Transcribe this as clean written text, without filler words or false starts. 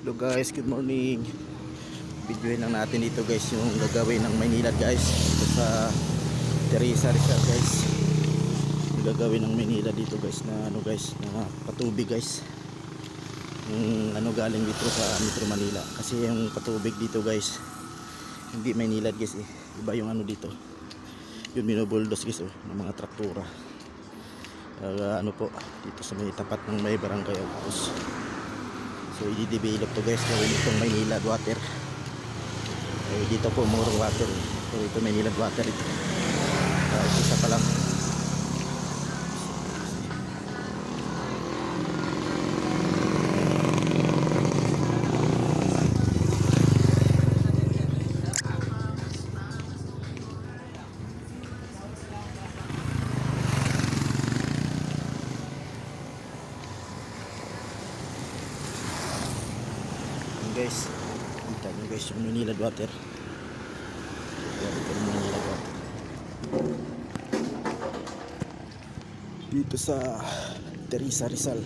Hello guys, good morning. Videoin lang natin dito guys yung gagawin ng Maynilad guys. Dito sa Teresa Rizal guys. Yung gagawin ng Maynilad dito guys na ano guys, na patubig guys. Yung ano galing dito sa Metro Manila. Kasi yung patubig dito guys, hindi Maynilad guys eh. Iba yung ano dito. Yung binubuldos guys oh, ng mga traktura. Ano po, dito sa may tapat ng may barangay Agos. So i-develop to guys, gawin itong Maynilad water. Dito po murong water. So ito Maynilad water ito. Isa pa lang. Guys, kita nyo guys yung Maynilad water. Ito yung Maynilad water dito sa Teresa Rizal.